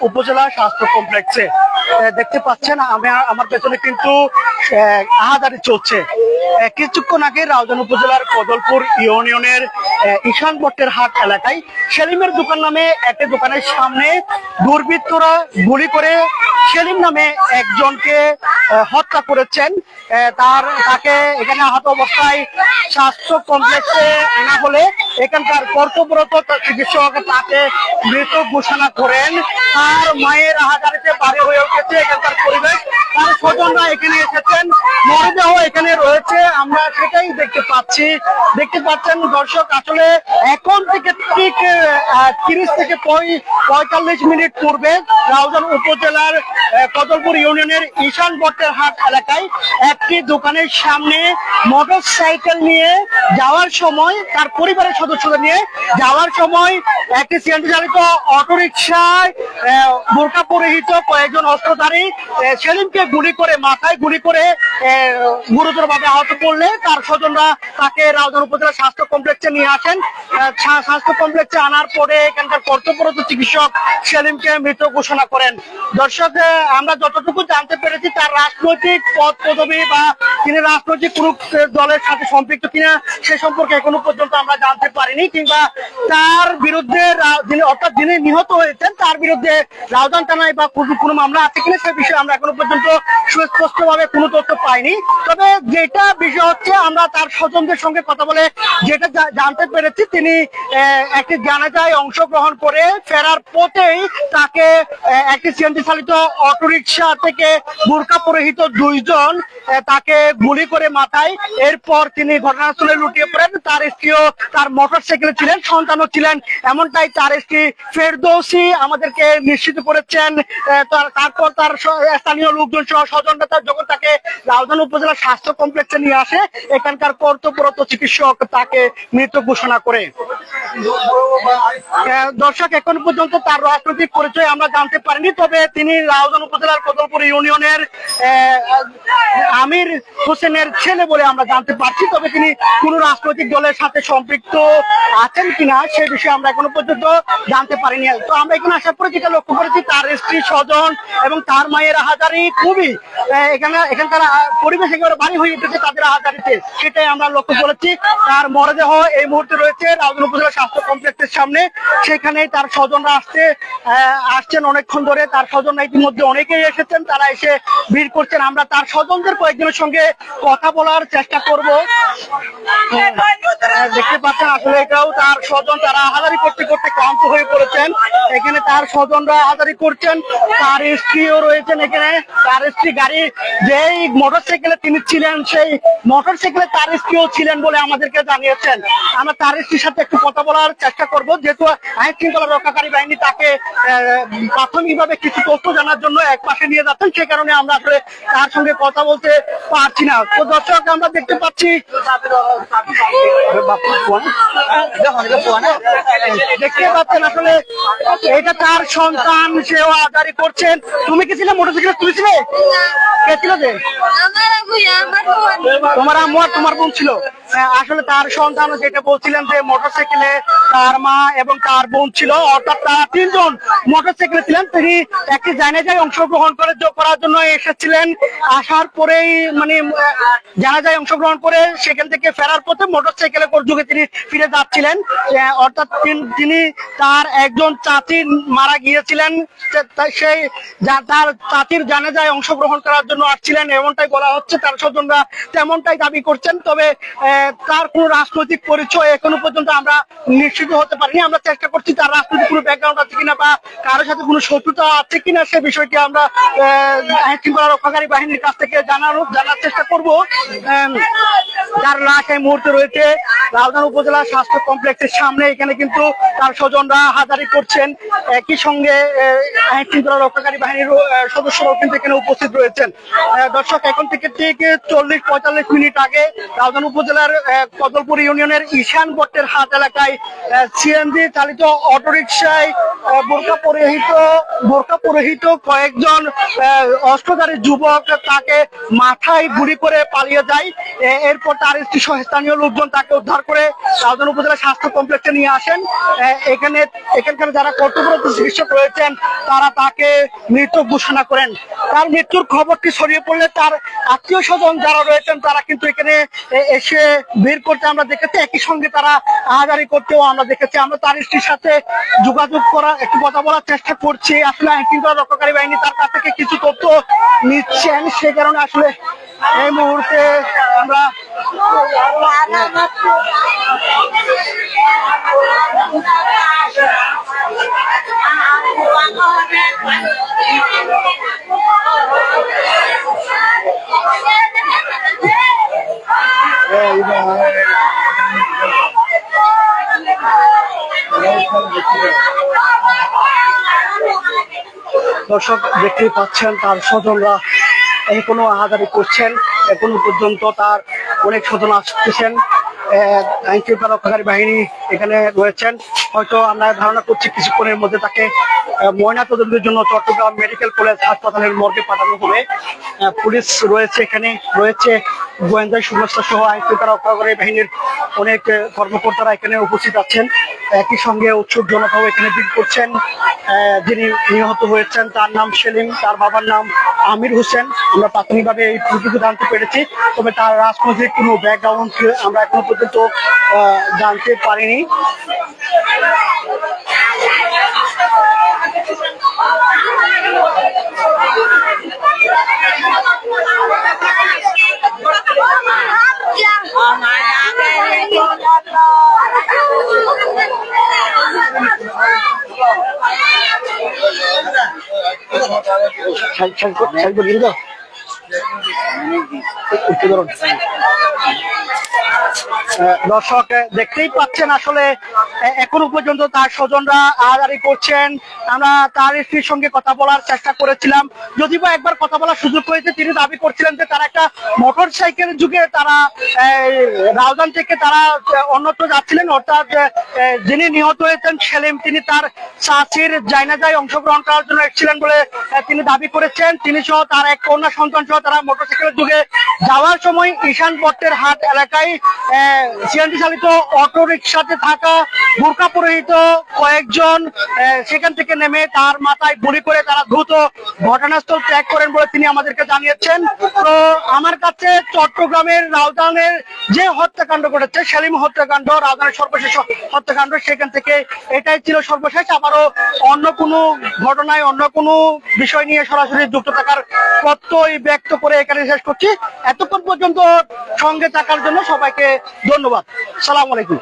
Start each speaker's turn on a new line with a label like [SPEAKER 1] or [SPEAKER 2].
[SPEAKER 1] উপজেলা স্বাস্থ্য কমপ্লেক্সে দেখতে পাচ্ছেন আমার পেছনে কিন্তু আহাজারি চলছে। কিছুক্ষণ আগে রাউজান উপজেলার কদলপুর ইউনিয়নের ঈশান ভট্টের হাট এলাকায় সেলিমের দোকান নামে একটি দোকানের সামনে দুর্বৃত্তরা গুলি করে সেলিম নামে একজনকে হত্যা করেছেন। তাকে এখানে আহত অবস্থায় স্বাস্থ্য কমপ্লেক্সে আনা হলে এখানকার কর্তব্যরত চিকিৎসক তাকে মৃত ঘোষণা করেন। তার মায়ের আহাজারিতে বাড়ি হয়ে উঠেছে এখানকার পরিবেশ। তার স্বজনরা এখানে এসেছেন, মরদেহ এখানে রয়েছে, আমরা সেটাই দেখতে পাচ্ছেন দর্শক। আসলে এখন থেকে ঠিক 30 থেকে 45 মিনিট পূর্বে রাউজান উপজেলার কদলপুর ইউনিয়নের ঈশান ভট্টের হাট এলাকায় একটি দোকানের সামনে মোটর সাইকেল নিয়ে যাওয়ার সময়, তার পরিবারের সদস্যদের নিয়ে যাওয়ার সময় একটি সিএনজি চালিত অটোরিকশায় বোরকা পরিহিত কয়েকজন অস্ত্রধারী সেলিমকে মাথায় গুলি করে গুরুতরভাবে আহত করলে তার স্বজনরা তাকে রাউজান উপজেলা স্বাস্থ্য কমপ্লেক্সে নিয়ে আসেন। স্বাস্থ্য কমপ্লেক্সে আনার পরে এখানকার কর্তব্যরত চিকিৎসক সেলিমকে মৃত ঘোষণা করেন। দর্শক, আমরা যতটুকু জানতে পেরেছি তার রাজনৈতিক পদ পদবি বা তিনি রাজনৈতিক কোন দলের সাথে সম্পৃক্ত কিনা সে সম্পর্কে এখনো পর্যন্ত আমরা জানতে পারিনি, কিংবা তার বিরুদ্ধে অর্থাৎ যিনি নিহত হয়েছেন তার বিরুদ্ধে রাউজান থানায় বা কোনো মামলা আছে কিনা সে বিষয়ে আমরা এখনো পর্যন্ত সুস্পষ্ট ভাবে কোনো তথ্য পাইনি। তবে যেটা বিষয় হচ্ছে, আমরা তার স্বজনদের সঙ্গে কথা বলে যেটা জানতে পেরেছি, তিনি একটি জানাজায় অংশগ্রহণ করে ফেরার পথেই তাকে একটি সিএনজি চালিত অটোরিকশা থেকে বোরকা পরিহিত দুইজন তাকে গুলি করে মাথায়। এরপর তিনি ঘটনাস্থলে লুটিয়ে পড়েন। তার স্ত্রীও তার মোটর সাইকেলে ছিলেন, সন্তানও ছিলেন, এমনটাই তার স্ত্রী ফেরদৌসী আমাদেরকে নিশ্চিত করেছেন। তারপর তার স্থানীয় লোকজন সহ স্বজনরা যখন তাকে রাউজান উপজেলা স্বাস্থ্য কমপ্লেক্সে নিয়ে আসে, এখানকার কর্তব্যরত চিকিৎসক তাকে মৃত ঘোষণা করে। দর্শক, এখন পর্যন্ত তার রাজনৈতিক পরিচয় আমরা জানতে পারিনি, তবে তিনি রাউজান উপজেলার কদলপুর ইউনিয়নের আমির হোসেনের ছেলে বলে আমরা জানতে পারছি। তবে তিনি কোন রাজনৈতিক দলের সাথে সম্পৃক্ত আছেন কিনা সে বিষয়ে আমরা এখনো পর্যন্ত জানতে পারিনি। তো আমরা এখানে আসার পরে যেটা লক্ষ্য করেছি, তার স্ত্রী, স্বজন এবং তার মায়ের আহাজারি খুবই এখানকার পরিবেশ একেবারে বাড়ি হয়ে উঠেছে তাদের আহাজারিতে, সেটাই আমরা লক্ষ্য করেছি। তার মরদেহ এই মুহূর্তে রয়েছে রাউজান উপজেলা স্বাস্থ্য কমপ্লেক্সের সামনে। সেখানে তার স্বজনরা আসছেন অনেকক্ষণ ধরে। তার স্বজনরা ইতিমধ্যে অনেকেই এসেছেন, তারা এসে ভিড় করছেন। আমরা তার স্বজনদের কয়েকজনের সঙ্গে কথা বলার চেষ্টা করব। দেখতে পাচ্ছেন আসলে এটাও তার স্বজন, তারা আহাজারি করতে করতে ক্লান্ত হয়ে পড়েছেন। এখানে তার স্বজনরা আহাজারি করছেন, তার স্ত্রীও রয়েছেন এখানে। তার স্ত্রী গাড়ি যেই মোটর সাইকেলে তিনি ছিলেন সেই মোটর সাইকেলে তার স্ত্রীও ছিলেন বলে আমাদেরকে জানিয়েছেন। আমরা তার স্ত্রীর সাথে একটু কথা বলার চেষ্টা করব, যেহেতু আইন শৃঙ্খলা রক্ষাকারী বাহিনী তাকে প্রাথমিকভাবে কিছু তথ্য জানার জন্য এক পাশে নিয়ে যাচ্ছেন, সে কারণে আমরা আসলে তার সঙ্গে কথা বলতে পারছি না। তো দর্শক, আমরা দেখতে পাচ্ছি আসলে এটা তার সন্তান, সেও আহাজারি করছেন। তুমি কি ছিলে মোটরসাইকেল? তুমি ছিলে? কে ছিল? যে তোমার আম্মু আর তোমার বোন ছিল। আসলে তার সন্তান যেটা বলছিলেন যে মোটরসাইকেলে তার মা এবং তার বোন ছিল, অর্থাৎ তারা তিনজন মোটরসাইকেলে ছিলেন। তিনি একটি জানাজায় অংশগ্রহণ করার জন্য এসেছিলেন। আসার পরেই জানাজায় অংশগ্রহণ করে সেখান থেকে ফেরার পথে মোটরসাইকেলে যোগে তিনি ফিরে যাচ্ছিলেন। অর্থাৎ তিনি তার একজন চাচি মারা গিয়েছিলেন, সেই তার চাচির জানাজায় অংশগ্রহণ করার জন্য আসছিলেন, এমনটাই বলা হচ্ছে। তার স্বজনরা তেমনটাই দাবি করছেন। তবে তার কোন রাজনৈতিক পরিচয় এখনো পর্যন্ত আমরা নিশ্চিত হতে পারিনি। আমরা চেষ্টা করছি তার রাজনৈতিক কোনো ব্যাকগ্রাউন্ড আছে কিনা বা কারোর সাথে কোনো শত্রুতা আছে কিনা সে বিষয়টি আমরা আইন শৃঙ্খলা রক্ষাকারী বাহিনীর কাছ থেকে জানার চেষ্টা করব। তার লাশ এই মুহূর্তে রয়েছে রাউজান উপজেলা স্বাস্থ্য কমপ্লেক্সের সামনে। এখানে কিন্তু তার স্বজনরা হাজারি করছেন, একই সঙ্গে আইন শৃঙ্খলা রক্ষাকারী বাহিনীর সদস্যরাও কিন্তু এখানে উপস্থিত রয়েছেন। দর্শক, এখন থেকে ঠিক 40-45 মিনিট আগে রাউজান উপজেলার উপজেলার কদলপুর ইউনিয়নের ঈশান বট্টের হাট এলাকায় সিএনজি চালিত অটোরিকশায় বোরকা পরিহিত কয়েকজন অস্ত্রধারী যুবক তাকে মাথায় গুলি করে পালিয়ে যায়। এরপর তার স্ত্রী সহ স্থানীয় লোকজন তাকে উদ্ধার করে রাউজান উপজেলা স্বাস্থ্য কমপ্লেক্সে নিয়ে আসেন। এখানকার যারা কর্তব্যরত চিকিৎসক রয়েছেন তারা তাকে মৃত ঘোষণা করেন। তার মৃত্যুর খবরটি ছড়িয়ে পড়লে তার আত্মীয় স্বজন যারা রয়েছেন তারা কিন্তু এখানে এসে ভিড় করতে আমরা দেখেছি, একই সঙ্গে তারা আহাজারি করতেও আমরা দেখেছি। আমরা তার স্ত্রীর সাথে যোগাযোগ করার একটু কথা বলার চেষ্টা করছি। আসলে আইন শৃঙ্খলা রক্ষাকারী বাহিনী তার কাছ থেকে কিছু তথ্য নিচ্ছেন, সে কারণে আসলে এই মুহূর্তে আমরা দর্শক দেখতেই পাচ্ছেন তার স্বজনরা এখনো আহাজারি করছেন। এখনো পর্যন্ত তার অনেক স্বজন আসতেছেন। আইন শৃঙ্খলা রক্ষাকারী বাহিনী এখানে রয়েছেন। হয়তো আমরা ধারণা করছি কিছুক্ষণের মধ্যে তাকে ময়নাতদন্তের জন্য চট্টগ্রাম মেডিকেল কলেজ হাসপাতালের মর্গে পাঠানো হবে। পুলিশ রয়েছে, এখানে রয়েছে গোয়েন্দা সংস্থা সহ আইন শৃঙ্খলা রক্ষাকারী বাহিনীর অনেক কর্মকর্তারা এখানে উপস্থিত আছেন। একই সঙ্গে উৎসুক জনতাও এখানে ভিড় করছেন। যিনি নিহত হয়েছেন তার নাম সেলিম, তার বাবার নাম আমির হোসেন। আমরা প্রাথমিকভাবে এই প্রতিটি জানতে পেরেছি, তবে তার রাজনৈতিক কোনো ব্যাকগ্রাউন্ড আমরা এখনো পর্যন্ত জানতে পারিনি। দর্শক দেখতেই পাচ্ছেন আসলে এখনো পর্যন্ত তার স্বজনরা আহাজারি করছেন। আমরা তার স্ত্রীর সঙ্গে কথা বলার চেষ্টা করেছিলাম, যদিও একবার কথা বলার সুযোগ হয়েছে। তিনি দাবি করছিলেন যে তারা একটা মোটর সাইকেলের যুগে তারা রাউজান থেকে তারা অন্যত্র যাচ্ছিলেন, অর্থাৎ যিনি নিহত হয়েছেন সেলিম তিনি তার চাচির জানাজায় অংশগ্রহণ করার জন্য এসেছিলেন বলে তিনি দাবি করেছেন। তিনি সহ তার এক কন্যা সন্তান সহ তারা মোটরসাইকেলের যুগে যাওয়ার সময় ঈশান বট্টের হাট এলাকায় সিএনজি চালিত অটো রিক্সাতে থাকা বোরকা পরিহিত কয়েকজন সেখান থেকে নেমে তার মাথায় গুলি করে তারা দ্রুত ঘটনাস্থল ত্যাগ করেন বলে তিনি আমাদেরকে জানিয়েছেন। তো আমার কাছে চট্টগ্রামের রাউজানের যে হত্যাকাণ্ড ঘটেছে, সেলিম হত্যাকাণ্ড, রাউজানের সর্বশেষ হত্যাকাণ্ড, সেখান থেকে এটাই ছিল সর্বশেষ। আবারও অন্য কোনো ঘটনায় অন্য কোনো বিষয় নিয়ে সরাসরি যুক্ত থাকার প্রত্যয় ব্যক্ত করে এখানে শেষ করছি। এতক্ষণ পর্যন্ত সঙ্গে থাকার জন্য সবাইকে ধন্যবাদ। সালাম আলাইকুম।